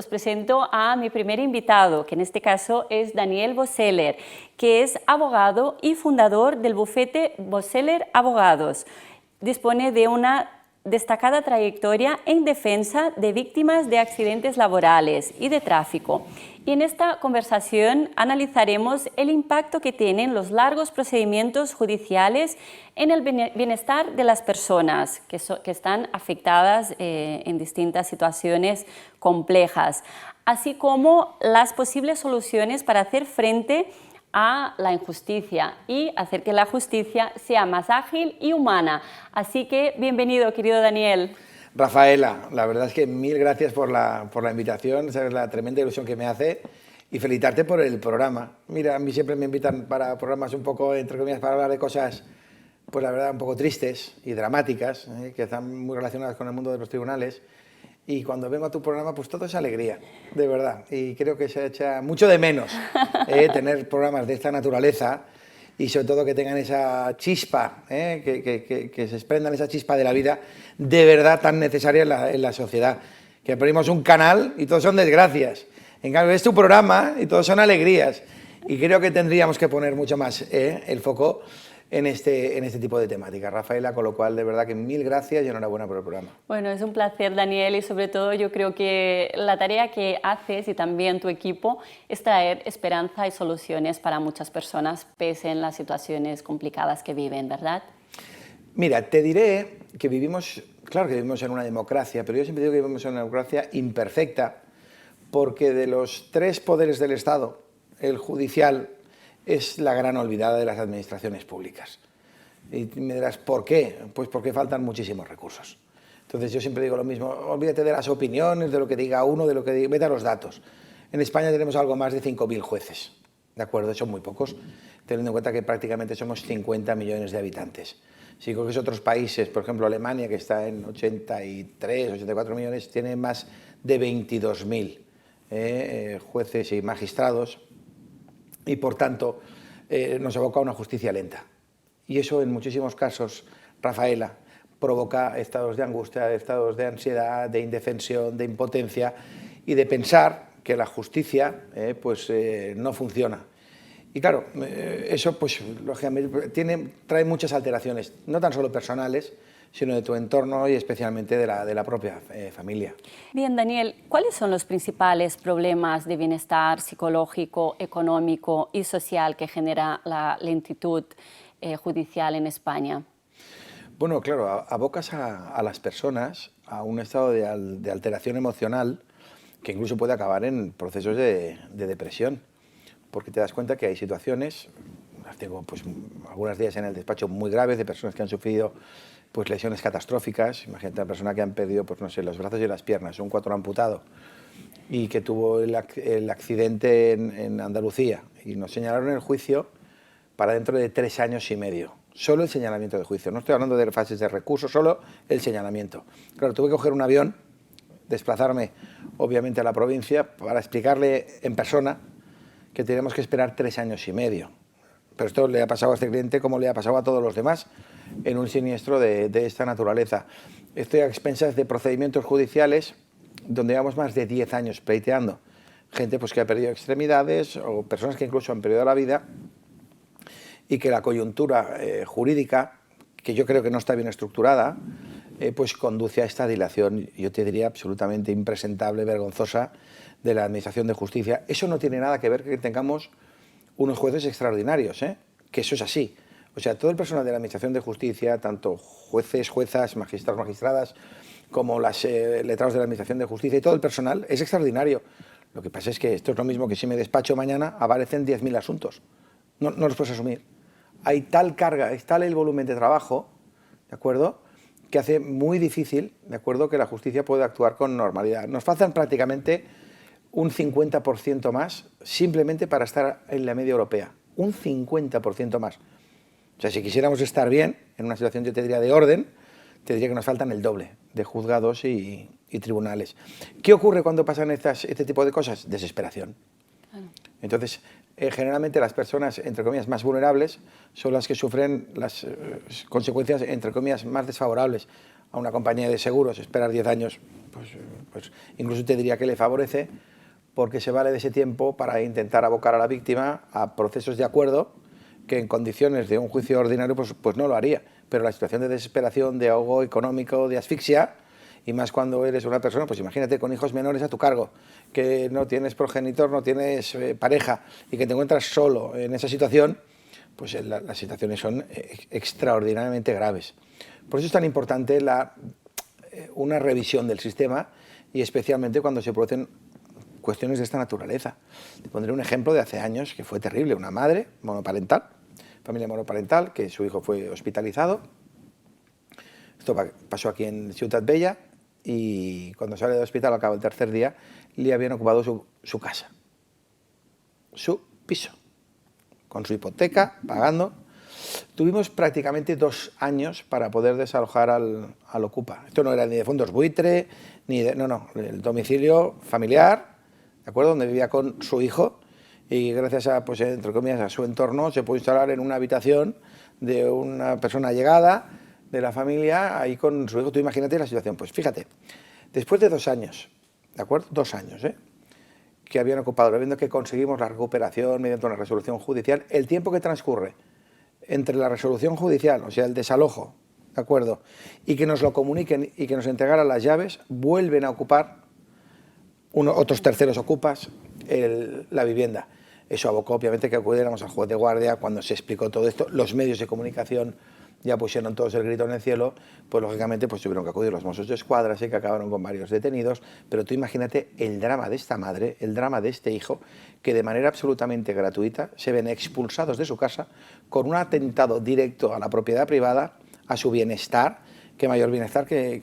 os presento a mi primer invitado, que en este caso es Daniel Boseller, que es abogado y fundador del bufete Boseller Abogados. Dispone de una destacada trayectoria en defensa de víctimas de accidentes laborales y de tráfico. Y en esta conversación analizaremos el impacto que tienen los largos procedimientos judiciales en el bienestar de las personas que están afectadas en distintas situaciones complejas, así como las posibles soluciones para hacer frente a la injusticia y hacer que la justicia sea más ágil y humana. Así que bienvenido, querido Daniel. Rafaela, la verdad es que mil gracias por la invitación, sabes la tremenda ilusión que me hace y felicitarte por el programa. Mira, a mí siempre me invitan para programas un poco, entre comillas, para hablar de cosas, pues la verdad, un poco tristes y dramáticas, que están muy relacionadas con el mundo de los tribunales. Y cuando vengo a tu programa, pues todo es alegría, de verdad. Y creo que se echa mucho de menos tener programas de esta naturaleza y sobre todo que tengan esa chispa, que se desprendan esa chispa de la vida de verdad tan necesaria en la sociedad. Que abrimos un canal y todos son desgracias. En cambio, es tu programa y todos son alegrías. Y creo que tendríamos que poner mucho más el foco en este tipo de temáticas, Rafaela, con lo cual, de verdad que mil gracias y enhorabuena por el programa. Bueno, es un placer, Daniel, y sobre todo yo creo que la tarea que haces y también tu equipo es traer esperanza y soluciones para muchas personas, pese en las situaciones complicadas que viven, ¿verdad? Mira, te diré que vivimos, claro que vivimos en una democracia, pero yo siempre digo que vivimos en una democracia imperfecta, porque de los tres poderes del Estado, el judicial es la gran olvidada de las administraciones públicas. Y me dirás, ¿por qué? Pues porque faltan muchísimos recursos. Entonces yo siempre digo lo mismo, olvídate de las opiniones, de lo que diga uno, de lo que diga, vete a los datos. En España tenemos algo más de 5.000 jueces, ¿de acuerdo? Son muy pocos, teniendo en cuenta que prácticamente somos 50 millones de habitantes. Si coges otros países, por ejemplo Alemania, que está en 83, 84 millones, tiene más de 22.000 jueces y magistrados, y por tanto nos aboca a una justicia lenta. Y eso en muchísimos casos, Rafaela, provoca estados de angustia, estados de ansiedad, de indefensión, de impotencia y de pensar que la justicia no funciona. Y claro, eso pues lógicamente trae muchas alteraciones, no tan solo personales, sino de tu entorno y especialmente de la propia familia. Bien, Daniel, ¿cuáles son los principales problemas de bienestar psicológico, económico y social que genera la lentitud judicial en España? Bueno, claro, abocas a las personas a un estado de alteración emocional que incluso puede acabar en procesos de depresión, porque te das cuenta que hay situaciones, las tengo pues algunas días en el despacho muy graves de personas que han sufrido pues lesiones catastróficas. Imagínate una persona que han perdido pues no sé, los brazos y las piernas, un cuatro amputado, y que tuvo el accidente en Andalucía y nos señalaron el juicio para dentro de 3 años y medio. Solo el señalamiento de juicio, no estoy hablando de fases de recurso, solo el señalamiento. Claro, tuve que coger un avión, desplazarme obviamente a la provincia para explicarle en persona que teníamos que esperar 3 años y medio. Pero esto le ha pasado a este cliente como le ha pasado a todos los demás en un siniestro de esta naturaleza. Estoy a expensas de procedimientos judiciales donde llevamos más de 10 años pleiteando. Gente pues, que ha perdido extremidades o personas que incluso han perdido la vida y que la coyuntura jurídica, que yo creo que no está bien estructurada, pues conduce a esta dilación, yo te diría absolutamente impresentable, vergonzosa, de la Administración de Justicia. Eso no tiene nada que ver que tengamos unos jueces extraordinarios, que eso es así. O sea, todo el personal de la Administración de Justicia, tanto jueces, juezas, magistrados, magistradas, como los letrados de la Administración de Justicia y todo el personal es extraordinario. Lo que pasa es que esto es lo mismo que si me despacho mañana aparecen 10.000 asuntos. No los puedes asumir. Hay tal carga, es tal el volumen de trabajo, ¿de acuerdo?, que hace muy difícil, ¿de acuerdo?, que la justicia pueda actuar con normalidad. Nos faltan prácticamente un 50% más simplemente para estar en la media europea. Un 50% más. O sea, si quisiéramos estar bien, en una situación, yo te diría, de orden, te diría que nos faltan el doble de juzgados y tribunales. ¿Qué ocurre cuando pasan este tipo de cosas? Desesperación. Entonces, generalmente las personas, entre comillas, más vulnerables son las que sufren las consecuencias, entre comillas, más desfavorables. A una compañía de seguros esperar 10 años, pues incluso te diría que le favorece, porque se vale de ese tiempo para intentar abocar a la víctima a procesos de acuerdo que en condiciones de un juicio ordinario pues no lo haría. Pero la situación de desesperación, de ahogo económico, de asfixia, y más cuando eres una persona, pues imagínate, con hijos menores a tu cargo, que no tienes progenitor, no tienes pareja y que te encuentras solo en esa situación, pues las situaciones son extraordinariamente graves. Por eso es tan importante una revisión del sistema, y especialmente cuando se producen cuestiones de esta naturaleza. Te pondré un ejemplo de hace años que fue terrible. Una madre monoparental, familia monoparental, que su hijo fue hospitalizado. Esto pasó aquí en Ciutat Bella, y cuando sale del hospital al cabo del tercer día le habían ocupado su casa, su piso, con su hipoteca, pagando. Tuvimos prácticamente 2 años para poder desalojar al ocupa. Esto no era ni de fondos buitre, ni de... No, el domicilio familiar, ¿de acuerdo?, donde vivía con su hijo, y gracias a, pues entre comillas, a su entorno, se pudo instalar en una habitación de una persona allegada de la familia, ahí con su hijo. Tú imagínate la situación. Pues fíjate, después de 2 años, ¿de acuerdo?, 2 años, que habían ocupado, viendo que conseguimos la recuperación mediante una resolución judicial, el tiempo que transcurre entre la resolución judicial, o sea, el desalojo, ¿de acuerdo?, y que nos lo comuniquen y que nos entregaran las llaves, vuelven a ocupar otros terceros ocupas la vivienda. Eso abocó, obviamente, que acudiéramos al juez de guardia. Cuando se explicó todo esto, los medios de comunicación ya pusieron todos el grito en el cielo, pues lógicamente pues tuvieron que acudir los Mossos de Escuadra, que acabaron con varios detenidos. Pero tú imagínate el drama de esta madre, el drama de este hijo, que de manera absolutamente gratuita se ven expulsados de su casa con un atentado directo a la propiedad privada, a su bienestar, que mayor bienestar que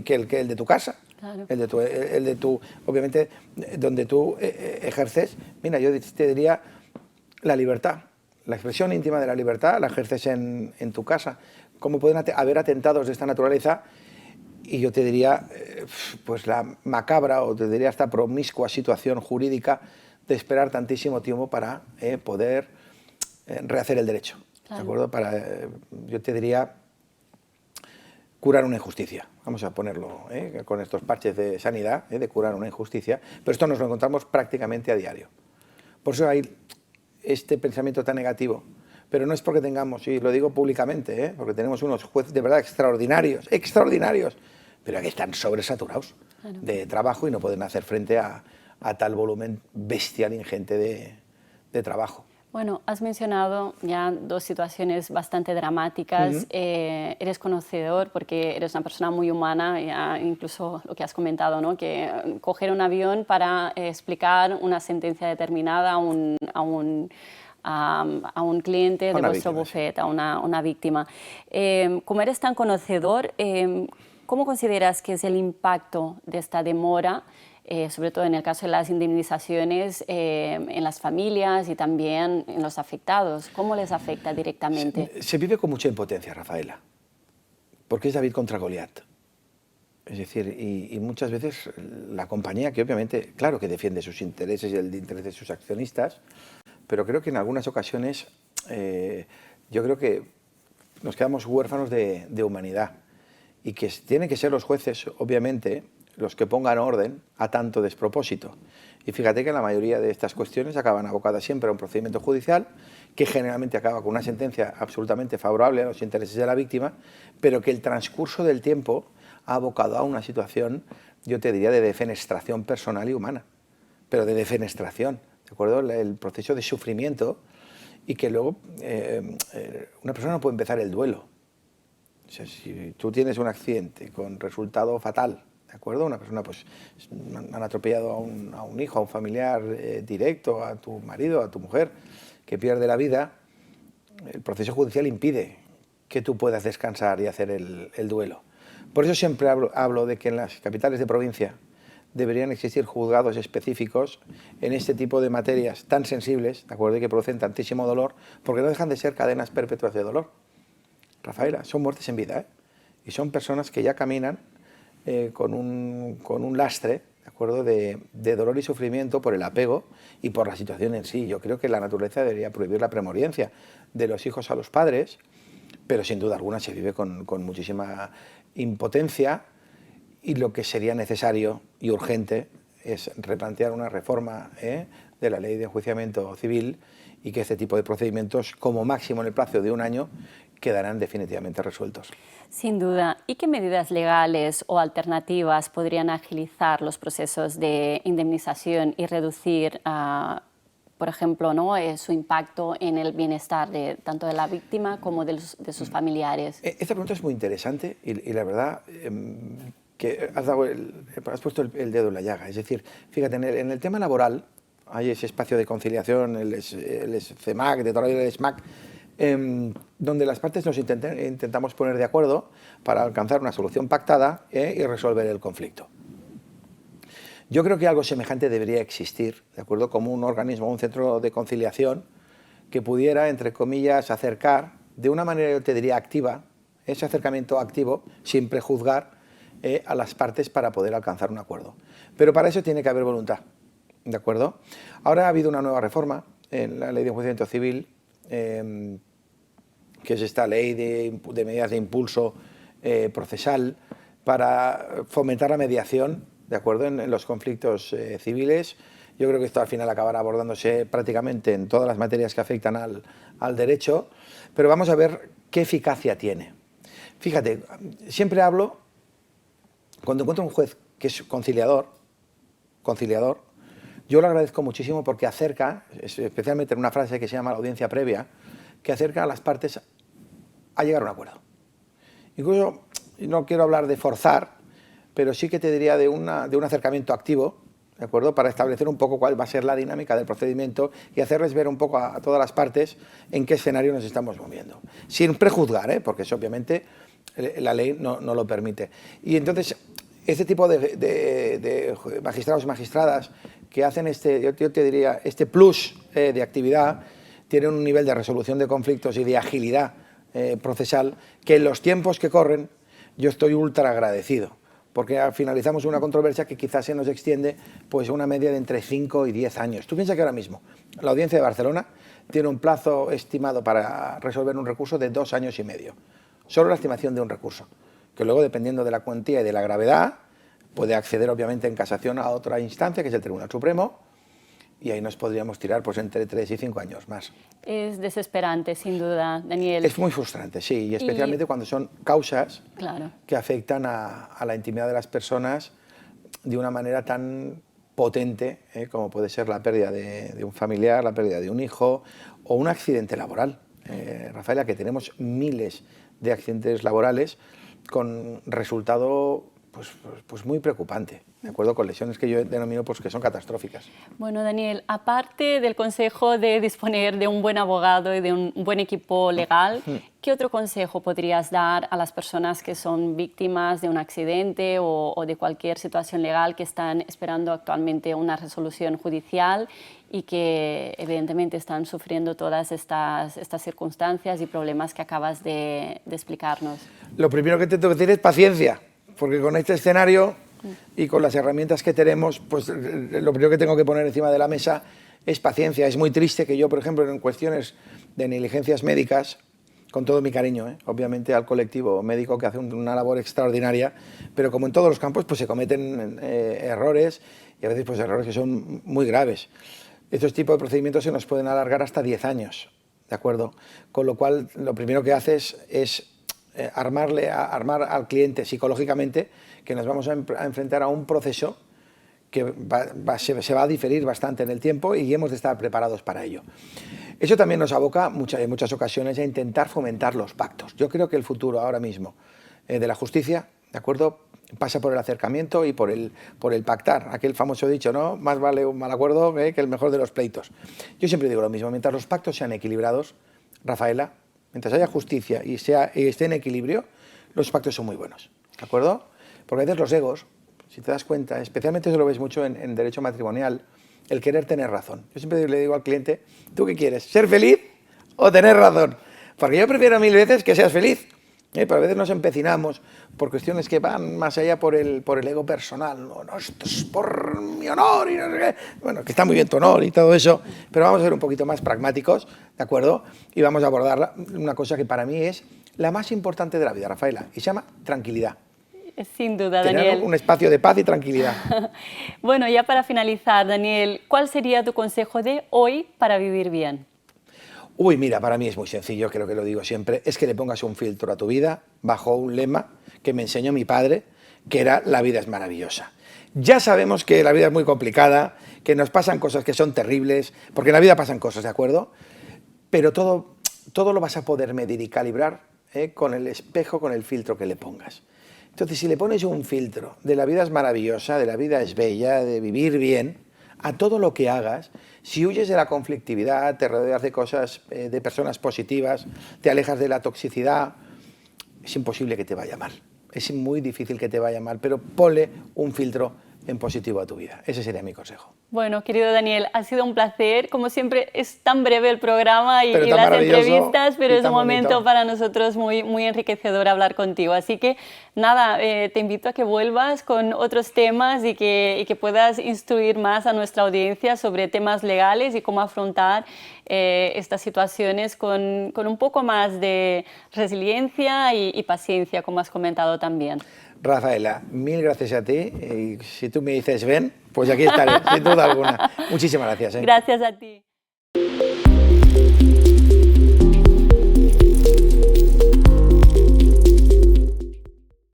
el de tu casa. Claro. El de tu, obviamente, donde tú ejerces, mira, yo te diría la libertad. La expresión íntima de la libertad la ejerces en tu casa. ¿Cómo pueden haber atentados de esta naturaleza? Y yo te diría, pues la macabra, o te diría esta promiscua situación jurídica de esperar tantísimo tiempo para poder rehacer el derecho. Claro. ¿De acuerdo? Yo te diría, curar una injusticia. Vamos a ponerlo con estos parches de sanidad, de curar una injusticia. Pero esto nos lo encontramos prácticamente a diario. Por eso hay este pensamiento tan negativo, pero no es porque tengamos, y lo digo públicamente, porque tenemos unos jueces de verdad extraordinarios, pero que están sobresaturados de trabajo y no pueden hacer frente a tal volumen bestial, ingente de trabajo. Bueno, has mencionado ya 2 situaciones bastante dramáticas. Eres conocedor porque eres una persona muy humana, ya incluso lo que has comentado, ¿no?, que coger un avión para explicar una sentencia determinada a un cliente de vuestro bufete, a una víctima. Como eres tan conocedor, ¿cómo consideras que es el impacto de esta demora, sobre todo en el caso de las indemnizaciones, en las familias y también en los afectados? ¿Cómo les afecta directamente? Se vive con mucha impotencia, Rafaela, porque es David contra Goliat. Es decir, y muchas veces la compañía, que obviamente, claro que defiende sus intereses y el interés de sus accionistas, pero creo que en algunas ocasiones yo creo que nos quedamos huérfanos de humanidad, y que tienen que ser los jueces, obviamente, los que pongan orden a tanto despropósito. Y fíjate que la mayoría de estas cuestiones acaban abocadas siempre a un procedimiento judicial, que generalmente acaba con una sentencia absolutamente favorable a los intereses de la víctima, pero que el transcurso del tiempo ha abocado a una situación, yo te diría, de defenestración personal y humana, pero de defenestración, ¿de acuerdo? El proceso de sufrimiento, y que luego una persona no puede empezar el duelo. O sea, si tú tienes un accidente con resultado fatal, ¿de acuerdo? Una persona, pues, han atropellado a un hijo, a un familiar directo, a tu marido, a tu mujer, que pierde la vida, el proceso judicial impide que tú puedas descansar y hacer el duelo. Por eso siempre hablo de que en las capitales de provincia deberían existir juzgados específicos en este tipo de materias tan sensibles, ¿de acuerdo?, y que producen tantísimo dolor, porque no dejan de ser cadenas perpetuas de dolor. Rafaela, son muertes en vida, y son personas que ya caminan con un lastre, ¿de acuerdo? De dolor y sufrimiento por el apego y por la situación en sí. Yo creo que la naturaleza debería prohibir la premoriencia de los hijos a los padres, pero sin duda alguna se vive con muchísima impotencia, y lo que sería necesario y urgente es replantear una reforma de la ley de enjuiciamiento civil, y que este tipo de procedimientos, como máximo en el plazo de un año, quedarán definitivamente resueltos. Sin duda. ¿Y qué medidas legales o alternativas podrían agilizar los procesos de indemnización y reducir, por ejemplo, su impacto en el bienestar tanto de la víctima como de sus familiares? Esta pregunta es muy interesante y la verdad que has puesto el dedo en la llaga. Es decir, fíjate, en el tema laboral hay ese espacio de conciliación, el CEMAC, de toda la vida el SMAC, donde las partes nos intentamos poner de acuerdo para alcanzar una solución pactada y resolver el conflicto. Yo creo que algo semejante debería existir, ¿de acuerdo? Como un organismo, un centro de conciliación que pudiera, entre comillas, acercar de una manera, yo te diría, activa, ese acercamiento activo, sin prejuzgar a las partes para poder alcanzar un acuerdo. Pero para eso tiene que haber voluntad, ¿de acuerdo? Ahora ha habido una nueva reforma en la ley de enjuiciamiento civil, que es esta ley de medidas de impulso procesal para fomentar la mediación, ¿de acuerdo?, en los conflictos civiles. Yo creo que esto al final acabará abordándose prácticamente en todas las materias que afectan al derecho, pero vamos a ver qué eficacia tiene. Fíjate, siempre hablo, cuando encuentro un juez que es conciliador, yo lo agradezco muchísimo porque acerca, especialmente en una frase que se llama la audiencia previa, que acerca a las partes a llegar a un acuerdo. Incluso, no quiero hablar de forzar, pero sí que te diría de un acercamiento activo, ¿de acuerdo?, para establecer un poco cuál va a ser la dinámica del procedimiento y hacerles ver un poco a todas las partes en qué escenario nos estamos moviendo. Sin prejuzgar, porque eso obviamente la ley no lo permite. Y entonces, este tipo de magistrados y magistradas que hacen yo te diría, este plus de actividad, tienen un nivel de resolución de conflictos y de agilidad procesal que en los tiempos que corren yo estoy ultra agradecido, porque finalizamos una controversia que quizás se nos extiende pues una media de entre 5 y 10 años. Tú piensas que ahora mismo la Audiencia de Barcelona tiene un plazo estimado para resolver un recurso de 2 años y medio. Solo la estimación de un recurso, que luego, dependiendo de la cuantía y de la gravedad, puede acceder obviamente en casación a otra instancia, que es el Tribunal Supremo, y ahí nos podríamos tirar pues entre 3 y 5 años más. Es desesperante, sin duda, Daniel. Es muy frustrante, sí, y especialmente cuando son causas que afectan a la intimidad de las personas de una manera tan potente como puede ser la pérdida de un familiar, la pérdida de un hijo o un accidente laboral. Rafaela, que tenemos miles de accidentes laborales con resultado pues muy preocupante, ¿de acuerdo?, con lesiones que yo denomino pues que son catastróficas. Bueno, Daniel, aparte del consejo de disponer de un buen abogado y de un buen equipo legal, ¿qué otro consejo podrías dar a las personas que son víctimas de un accidente o de cualquier situación legal que están esperando actualmente una resolución judicial y que evidentemente están sufriendo todas estas circunstancias y problemas que acabas de explicarnos? Lo primero que te tengo que decir es paciencia, porque con este escenario y con las herramientas que tenemos, pues lo primero que tengo que poner encima de la mesa es paciencia. Es muy triste que yo, por ejemplo, en cuestiones de negligencias médicas, con todo mi cariño, obviamente al colectivo médico que hace una labor extraordinaria, pero como en todos los campos, pues se cometen errores, y a veces pues errores que son muy graves. Estos tipos de procedimientos se nos pueden alargar hasta 10 años, ¿de acuerdo? Con lo cual, lo primero que haces es armar al cliente psicológicamente que nos vamos a enfrentar a un proceso que se va a diferir bastante en el tiempo y hemos de estar preparados para ello. Eso también nos aboca en muchas ocasiones a intentar fomentar los pactos. Yo creo que el futuro ahora mismo de la justicia, ¿de acuerdo?, pasa por el acercamiento y por el pactar. Aquel famoso dicho, ¿no?, más vale un mal acuerdo que el mejor de los pleitos. Yo siempre digo lo mismo, mientras los pactos sean equilibrados, Rafaela, mientras haya justicia y esté en equilibrio, los pactos son muy buenos, ¿de acuerdo? Porque a veces los egos, si te das cuenta, especialmente eso lo ves mucho en derecho matrimonial, el querer tener razón. Yo siempre le digo al cliente, ¿tú qué quieres? ¿Ser feliz o tener razón? Porque yo prefiero 1000 veces que seas feliz, Pero a veces nos empecinamos por cuestiones que van más allá por el ego personal. No, no, esto es por mi honor y no sé qué. Bueno, que está muy bien tu honor y todo eso, pero vamos a ser un poquito más pragmáticos, ¿de acuerdo? Y vamos a abordar una cosa que para mí es la más importante de la vida, Rafaela, y se llama tranquilidad. Sin duda, Tener Daniel. un espacio de paz y tranquilidad. Bueno, ya para finalizar, Daniel, ¿cuál sería tu consejo de hoy para vivir bien? Uy, mira, para mí es muy sencillo, creo que lo digo siempre, es que le pongas un filtro a tu vida bajo un lema que me enseñó mi padre, que era la vida es maravillosa. Ya sabemos que la vida es muy complicada, que nos pasan cosas que son terribles, porque en la vida pasan cosas, ¿de acuerdo? Pero todo lo vas a poder medir y calibrar con el espejo, con el filtro que le pongas. Entonces, si le pones un filtro de la vida es maravillosa, de la vida es bella, de vivir bien, a todo lo que hagas, si huyes de la conflictividad, te rodeas de cosas, de personas positivas, te alejas de la toxicidad, es imposible que te vaya mal. Es muy difícil que te vaya mal, pero ponle un filtro en positivo a tu vida. Ese sería mi consejo. Bueno, querido Daniel, ha sido un placer. Como siempre, es tan breve el programa y Pero las entrevistas, pero es un momento bonito para nosotros muy enriquecedor hablar contigo. Así que, nada, te invito a que vuelvas con otros temas y que puedas instruir más a nuestra audiencia sobre temas legales y cómo afrontar estas situaciones con un poco más de resiliencia y paciencia, como has comentado también. Rafaela, mil gracias a ti. Y si tú me dices ven, pues aquí estaré, sin duda alguna. Muchísimas gracias. Gracias a ti.